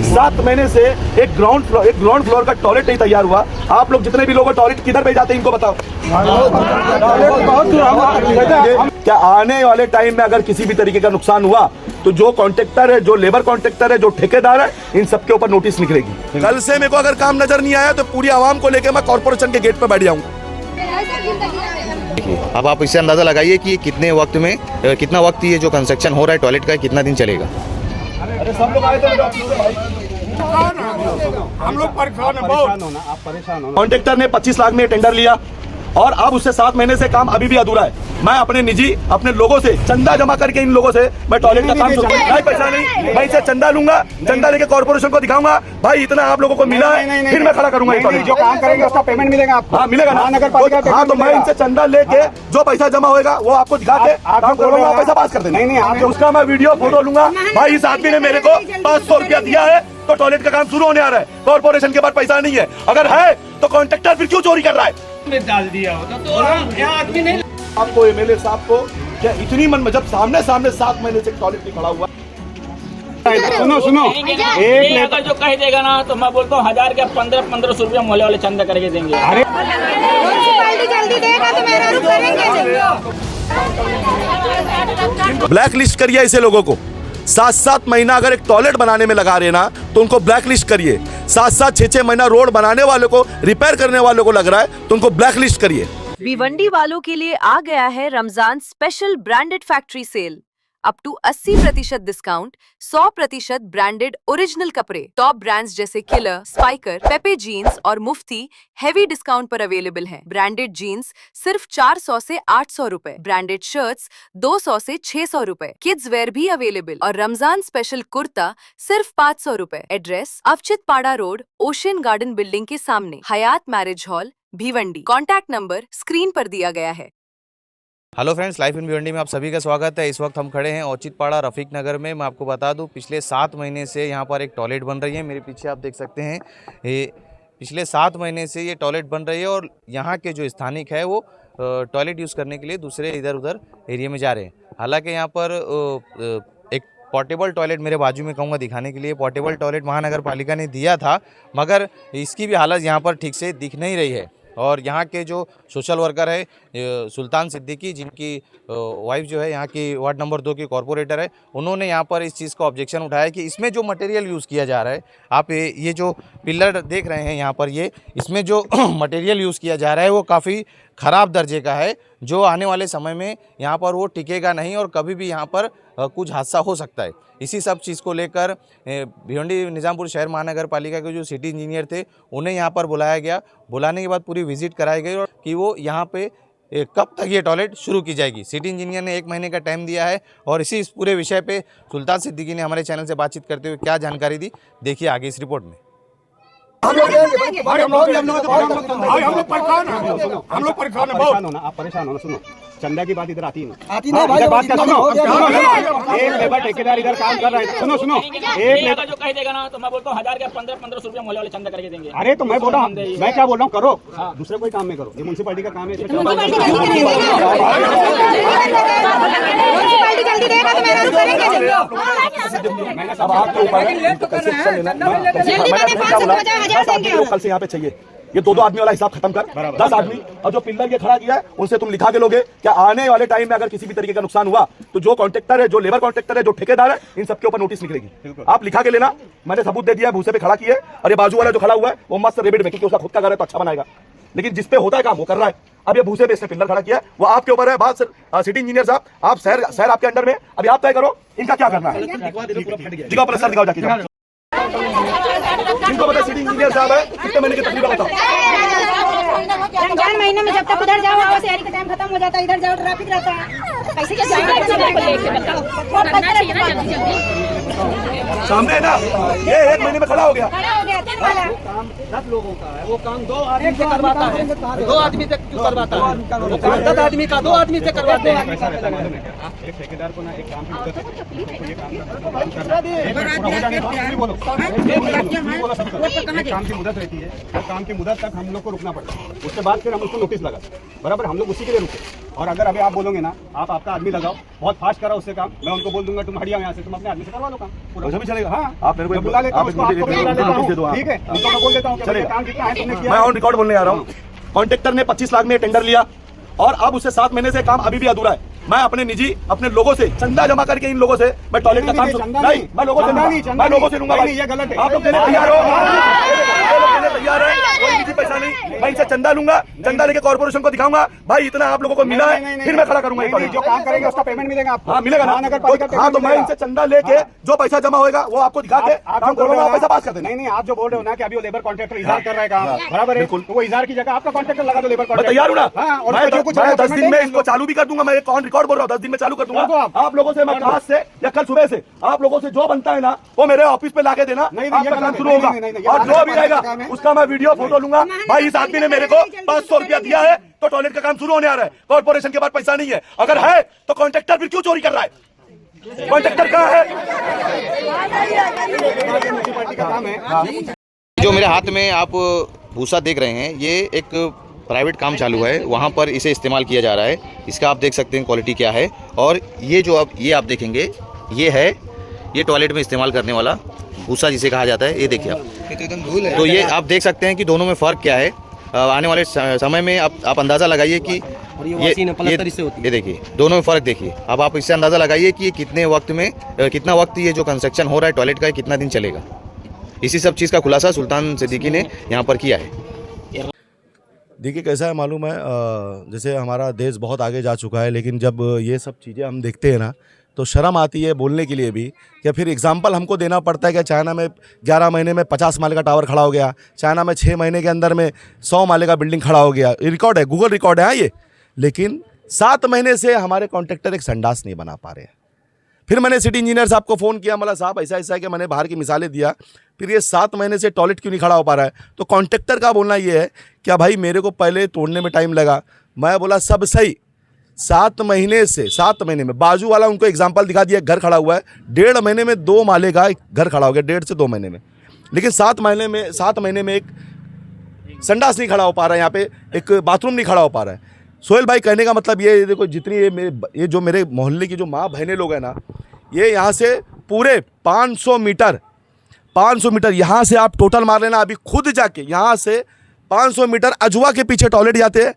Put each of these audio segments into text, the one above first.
7 महीने से एक ग्राउंड फ्लोर का टॉयलेट नहीं तैयार हुआ। आप लोग जितने भी लोग टॉयलेट किधर पे जाते हैं इनको बताओ। क्या आने वाले टाइम में अगर किसी भी तरीके का नुकसान हुआ तो जो कॉन्ट्रैक्टर है, जो लेबर कॉन्ट्रैक्टर है, जो ठेकेदार है, इन सबके ऊपर नोटिस निकलेगी। कल से मेरे को अगर काम नजर नहीं आया तो पूरी आवाम को लेकर मैं कॉर्पोरेशन के गेट पे बैठ जाऊंगा। अब आप इससे अंदाजा लगाइए कि कितने वक्त में कितना वक्त ये जो कंस्ट्रक्शन हो रहा है टॉयलेट का, कितना दिन चलेगा। अरे सब लोग आए थे, हम लोग परेशान हैं बहुत। आप परेशान हो। कॉन्ट्रैक्टर ने 25 लाख में टेंडर लिया और अब उससे 7 महीने से काम अभी भी अधूरा है। मैं अपने लोगों से चंदा जमा करके इन लोगों से मैं टॉयलेट का काम शुरू करूंगा। पैसा नहीं, मैं इसे चंदा लूंगा, चंदा लेके कॉर्पोरेशन को दिखाऊंगा भाई इतना आप लोगों को मिला है, फिर मैं खड़ा करूंगा ये टॉयलेट। जो काम करेंगे उसका पेमेंट मिलेगा आपको। हाँ मिलेगा ना। हाँ तो मैं इनसे चंदा लेके जो पैसा जमा होगा वो आपको दिखा के काम करूंगा, पैसा पास कर देंगे। नहीं, उसका मैं वीडियो फोटो लूंगा। भाई इस आदमी ने मेरे को 500 रुपया दिया है तो टॉयलेट का काम शुरू होने आ रहा है। कॉर्पोरेशन के पास पैसा नहीं है, अगर है तो कॉन्ट्रैक्टर फिर क्यों चोरी कर रहा है? डाल दिया होता तो यहाँ आदमी नहीं। आपको एमएलए साहब को क्या इतनी मन में जब सामने 7 महीने से टॉयलेट नहीं खड़ा हुआ। सुनो एक अगर जो कह देगा ना तो मैं बोलता हूँ 1000 के 1500 रुपया मोहल्ले वाले चंदा करके देंगे। अरे जल्दी देगा तो मेरा रुक करेंगे। ब्लैक लिस्ट करिए ऐसे लोगों को। 7 महीना अगर एक टॉयलेट बनाने में लगा रहे ना तो उनको ब्लैक लिस्ट करिए। 6 महीना रोड बनाने वालों को, रिपेयर करने वालों को लग रहा है तो उनको ब्लैक लिस्ट करिए। भिवंडी वालों के लिए आ गया है Ramzan special branded factory sale. Up to 80% discount, 100% branded original कपड़े, टॉप ब्रांड्स जैसे किलर, स्पाइकर, पेपे जीन्स और मुफ्ती हेवी डिस्काउंट पर अवेलेबल हैं। ब्रांडेड जीन्स सिर्फ 400 से 800 रुपए, ब्रांडेड शर्ट्स 200 से 600 रुपए, किड्स वेयर भी अवेलेबल और रमजान स्पेशल कुर्ता सिर्फ 500 रुपए। एड्रेस अवचित पाड़ा रोड, ओशियन गार्डन बिल्डिंग के सामने, Hayat marriage hall, Bhiwandi. Contact number screen पर दिया गया है। Hello friends, life in Bhiwandi में आप सभी का स्वागत है। इस वक्त हम खड़े हैं औचित्यपाड़ा रफीक नगर में। मैं आपको बता दूं पिछले 7 महीने से यहाँ पर एक टॉयलेट बन रही है। मेरे पीछे आप देख सकते हैं, ये पिछले 7 महीने से ये टॉयलेट बन रही है और यहाँ के जो स्थानिक है वो टॉयलेट यूज़ करने के लिए दूसरे इधर उधर एरिया में जा रहे हैं। हालाँकि यहाँ पर एक पोर्टेबल टॉयलेट मेरे बाजू में कहूँगा दिखाने के लिए, पोर्टेबल टॉयलेट महानगर पालिका ने दिया था, मगर इसकी भी हालत यहाँ पर ठीक से दिख नहीं रही है। और यहाँ के जो सोशल वर्कर है सुल्तान सिद्दीकी, जिनकी वाइफ जो है यहाँ की वार्ड नंबर 2 की कॉर्पोरेटर है, उन्होंने यहाँ पर इस चीज़ का ऑब्जेक्शन उठाया कि इसमें जो मटेरियल यूज़ किया जा रहा है, आप ये जो पिलर देख रहे हैं यहाँ पर, ये इसमें जो मटेरियल यूज़ किया जा रहा है वो काफ़ी ख़राब दर्जे का है, जो आने वाले समय में यहाँ पर वो टिकेगा नहीं और कभी भी यहाँ पर कुछ हादसा हो सकता है। इसी सब चीज़ को लेकर भिवंडी निज़ामपुर शहर महानगर पालिका के जो सिटी इंजीनियर थे उन्हें यहाँ पर बुलाया गया। बुलाने के बाद पूरी विजिट कराई गई और कि वो यहाँ पे कब तक ये टॉयलेट शुरू की जाएगी। सिटी इंजीनियर ने 1 महीने का टाइम दिया है और इस पूरे विषय पे सुल्तान सिद्दीकी ने हमारे चैनल से बातचीत करते हुए क्या जानकारी दी, देखिए आगे इस रिपोर्ट में। हम लोग परेशान हैं बहुत। आप परेशान हो ना। सुनो, चंदा की बात इधर आती है ना भाई, बात का सुनो। एक लेबर ठेकेदार इधर काम कर रहा है। सुनो एक अगर जो कह देगा ना तो मैं बोलता हूँ 1000 के 1500 रुपया मोहल्ले वाले चंदा करके देंगे। अरे तो मैं बोल रहा हूँ, मैं क्या बोल रहा हूँ, करो दूसरे कोई काम में करो। ये म्युनिसिपैलिटी का काम है। जल्दी देगा तो मेरा रुक करेंगे। अब आपके ऊपर कल से यहाँ पे चाहिए ये 2 आदमी वाला हिसाब खत्म कर। 10 आदमी और जो पिलर ये खड़ा किया है उनसे तुम लिखा के लोगे। क्या आने वाले टाइम में अगर किसी भी तरीके का नुकसान हुआ तो जो कॉन्ट्रैक्टर है, जो लेबर कॉन्ट्रैक्टर है, जो ठेकेदार है, इन सबके ऊपर नोटिस निकलेगी। आप लिखा के लेना। मैंने सबूत दे दिया, भूसे पे खड़ा किए और ये बाजू वाला जो खड़ा हुआ है वो मस्त रेबिट में, क्योंकि उसका खुद का घर है तो अच्छा बनाएगा, लेकिन जिसपे होता है काम वो कर रहा है। अब ये भूसे पे इसने पिलर खड़ा किया, वो आपके ऊपर है। बात सिटी इंजीनियर साहब, आप शहर आपके अंडर में, अभी आप तय करो इनका क्या करना है। दिखाओ अपना सर, दिखाओ जाके इनको पता। सिटी इंजीनियर साहब है, कितने महीने की तकलीफ बताओ। रमजान महीने में जब तक उधर जाओ आओ शहरी का टाइम खत्म हो जाता है, इधर जाओ ट्रैफिक रहता है। कैसे क्या सामने है ना, ये 1 महीने में खड़ा हो गया। 10 लोगों का है वो काम, 2 आदमी से करवाता है। 2 आदमी से क्यों करवाता है? 10 आदमी का 2 आदमी से करवाते हैं। एक ठेकेदार को ना एक काम की काम की मुदत रहती है, काम की मुदत तक हम लोग को रुकना पड़ता है। उसके बाद फिर हम उसको नोटिस लगा, बराबर हम लोग उसी के लिए रुके और अगर अभी आप बोलोगे ना, आप आपका आदमी लगाओ, बहुत फास्ट करा उससे काम, मैं उनको बोल दूंगा तुम हटिया यहाँ से, तुम अपने आदमी से करवा लो काम पूरा। वैसा भी चलेगा। हाँ, आप मेरे को मैं बुला लेता हूँ उसको, आपको भी बुला लेता दे दो, हूँ, हाँ। ठीक है, उनको मैं बोल देता हूँ कि चलेगा। काम कितना है तुमने मैं किया। ऑन रिकॉर्ड बोलने आ रहा हूँ। कॉन्ट्रैक्टर ने 25 लाख में टेंडर लिया और अब उसे 7 महीने से काम अभी भी अधूरा है। मैं अपने निजी अपने लोगों से चंदा जमा करके इन लोगों से मैं टॉयलेट का काम नहीं, मैं लोगों से लूंगा भाई। ये गलत है। आप लोग देने तैयार हो? ये लोग देने तैयार है, कोई निजी पैसा नहीं, मैं इनसे चंदा लूंगा, चंदा लेके कॉर्पोरेशन को दिखाऊंगा भाई इतना आप लोगों को मिला है, फिर मैं खड़ा करूंगा ये टॉयलेट। जो काम करेंगे उसका पेमेंट मिलेगा आपको। हाँ मिलेगा ना। हाँ तो मैं इनसे चंदा लेके जो पैसा जमा होएगा वो आपको दिखा के काम करवाऊंगा, आप पैसा पास कर देना। नहीं, आप जो बोल रहे हो ना कि अभी वो लेबर कॉन्ट्रैक्टर इजार कर रहा है काम, बराबर है, तो वो इजार की जगह आपका कॉन्ट्रैक्टर लगा दो लेबर मैं कॉन्ट्रैक्टर। तैयार हूँ ना। हाँ, और मैं जो कुछ 10 दिन में इसको चालू भी कर दूंगा। मैं एक ऑन रिकॉर्ड बोल रहा हूँ, 10 दिन में चालू कर दूंगा। आप लोगों से मैं आज से या कल सुबह से आप लोगों से जो बनता है ना वो मेरे ऑफिस पे लाके देना, आपका काम शुरू होगा। और जो भी रहेगा उसका मैं वीडियो फोटो लूंगा। भाई इस आदमी ने मेरे को 500 रुपया दिया है तो टॉयलेट का काम शुरू होने आ रहा है। कॉर्पोरेशन के पास पैसा नहीं है, अगर है तो कॉन्ट्रैक्टर फिर क्यों चोरी कर रहा है? कॉन्ट्रैक्टर कहाँ है? जो मेरे हाथ में आप भूसा देख रहे हैं, ये एक प्राइवेट काम चालू है, वहाँ पर इसे इस्तेमाल किया जा रहा है। इसका आप देख सकते हैं क्वालिटी क्या है। और ये जो आप देखेंगे, ये टॉयलेट में इस्तेमाल करने वाला भूसा जिसे कहा जाता है। ये देखिए आप, तो ये आप देख सकते हैं कि दोनों में फ़र्क क्या है। आने वाले समय में आप अंदाज़ा लगाइए कि ये देखिए दोनों में फ़र्क देखिए। अब आप इससे अंदाज़ा लगाइए कि कितना वक्त ये जो कंस्ट्रक्शन हो रहा है टॉयलेट का, कितना दिन चलेगा। इसी सब चीज़ का खुलासा सुल्तान सिद्दीकी ने यहाँ पर किया है। देखिए कैसा है मालूम है, जैसे हमारा देश बहुत आगे जा चुका है, लेकिन जब ये सब चीज़ें हम देखते हैं ना तो शर्म आती है बोलने के लिए भी। या फिर एग्जाम्पल हमको देना पड़ता है कि चाइना में 11 महीने में 50 माले का टावर खड़ा हो गया, चाइना में 6 महीने के अंदर में 100 माले का बिल्डिंग खड़ा हो गया। रिकॉर्ड है, गूगल रिकॉर्ड है हाँ ये। लेकिन 7 महीने से हमारे कॉन्ट्रैक्टर एक संडास नहीं बना पा रहे हैं। फिर मैंने सिटी इंजीनियर साहब को फ़ोन किया, मतलब साहब ऐसा ऐसा है कि मैंने बाहर की मिसालें दिया, फिर ये 7 महीने से टॉयलेट क्यों नहीं खड़ा हो पा रहा है? तो कॉन्ट्रैक्टर का बोलना ये है क्या भाई मेरे को पहले तोड़ने में टाइम लगा। मैं बोला सब सही, 7 महीने में बाजू वाला उनको एग्जाम्पल दिखा दिया, घर खड़ा हुआ है 1.5 महीने में 2 माले का घर खड़ा हो गया, 1.5 से 2 महीने में। लेकिन 7 महीने में एक संडास नहीं खड़ा हो पा रहा है, यहाँ पे एक बाथरूम नहीं खड़ा हो पा रहा है। सोहेल भाई कहने का मतलब ये देखो, जितनी ये जो मेरे मोहल्ले की जो माँ बहनें लोग हैं ना, ये यहाँ से पूरे 500 मीटर यहाँ से आप टोटल मार लेना, अभी खुद जाके यहाँ से 500 मीटर अजवा के पीछे टॉयलेट जाते हैं,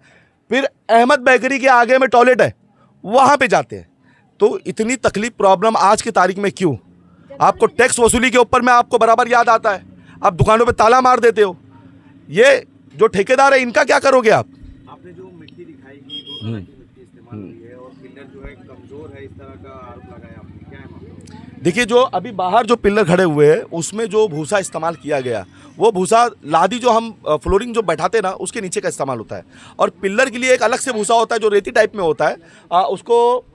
फिर अहमद बेकरी के आगे में टॉयलेट है वहाँ पे जाते हैं। तो इतनी तकलीफ प्रॉब्लम आज की तारीख में क्यों? आपको टैक्स वसूली के ऊपर में आपको बराबर याद आता है, आप दुकानों पे ताला मार देते हो। ये जो ठेकेदार है इनका क्या करोगे आप? आपने जो मिट्टी दिखाई कि 2 तरह की मिट्टी इस्तेमाल की है और पिलर जो है कमजोर है, इस तरह का आरोप लगाया आपने, क्या है मामला? देखिए जो अभी बाहर जो पिलर खड़े हुए हैं उसमें जो भूसा इस्तेमाल किया गया, वो भूसा लादी जो हम फ्लोरिंग जो बैठाते हैं ना उसके नीचे का इस्तेमाल होता है। और पिलर के लिए एक अलग से भूसा होता है जो रेती टाइप में होता है, उसको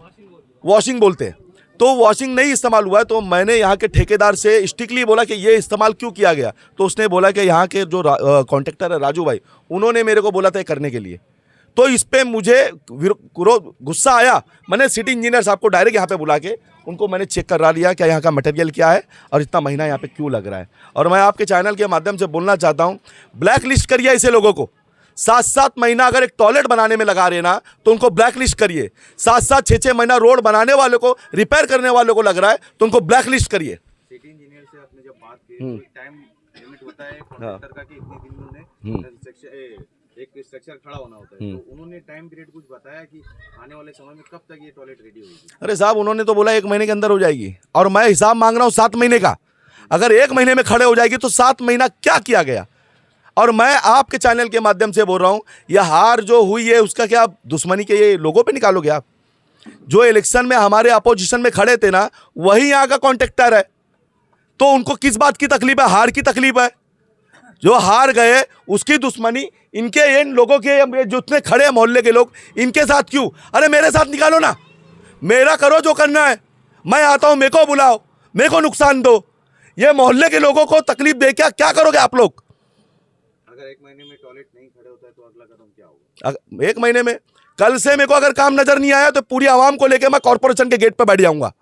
वॉशिंग बोलते हैं। तो वॉशिंग नहीं इस्तेमाल हुआ है। तो मैंने यहाँ के ठेकेदार से स्ट्रिक्टली बोला कि ये इस्तेमाल क्यों किया गया, तो उसने बोला कि यहाँ के जो कॉन्ट्रैक्टर है राजू भाई, उन्होंने मेरे को बोला था करने के लिए। तो इस पर मुझे गुस्सा आया। मैंने सिटी इंजीनियर साहब को डायरेक्ट यहाँ पे बुला के उनको मैंने चेक करा लिया कि यहाँ का मटेरियल क्या है और इतना महीना यहाँ पे क्यों लग रहा है। और मैं आपके चैनल के माध्यम से बोलना चाहता हूँ, ब्लैक लिस्ट करिए ऐसे लोगों को। 7-7 महीना अगर एक टॉयलेट बनाने में लगा रहे ना तो उनको ब्लैक लिस्ट करिए। 7-7 6-6 महीना रोड बनाने वालों को, रिपेयर करने वालों को लग रहा है तो उनको ब्लैक लिस्ट करिए। सिटी इंजीनियर से आपने जब बात की, तो एक टाइम लिमिट होता है कॉन्ट्रैक्टर का कि इतने दिन में एक स्ट्रक्चर खड़ा होना होता है, तो उन्होंने टाइम पीरियड कुछ बताया कि आने वाले समय में कब तक ये टॉयलेट रेडी होगी? अरे साहब उन्होंने तो बोला 1 महीने के अंदर हो जाएगी, और मैं हिसाब मांग रहा हूँ 7 महीने का। अगर 1 महीने में खड़े हो जाएगी तो 7 महीना क्या किया गया? और मैं आपके चैनल के माध्यम से बोल रहा हूँ, यह हार जो हुई है उसका क्या दुश्मनी के ये लोगों पे निकालोगे आप? जो इलेक्शन में हमारे अपोजिशन में खड़े थे ना, वही यहाँ का कॉन्ट्रैक्टर है, तो उनको किस बात की तकलीफ है? हार की तकलीफ है। जो हार गए उसकी दुश्मनी इनके, इन लोगों के जितने खड़े मोहल्ले के लोग, इनके साथ क्यों? अरे मेरे साथ निकालो ना, मेरा करो जो करना है, मैं आता हूँ, मेरे को बुलाओ, मेरे को नुकसान दो। ये मोहल्ले के लोगों को तकलीफ दे क्या करोगे आप लोग? अगर 1 महीने में टॉयलेट नहीं खड़े होता है तो अगला कदम क्या होगा? 1 महीने में, कल से मेरे को अगर काम नजर नहीं आया तो पूरी आवाम को लेकर मैं कॉर्पोरेशन के गेट पर बैठ जाऊंगा।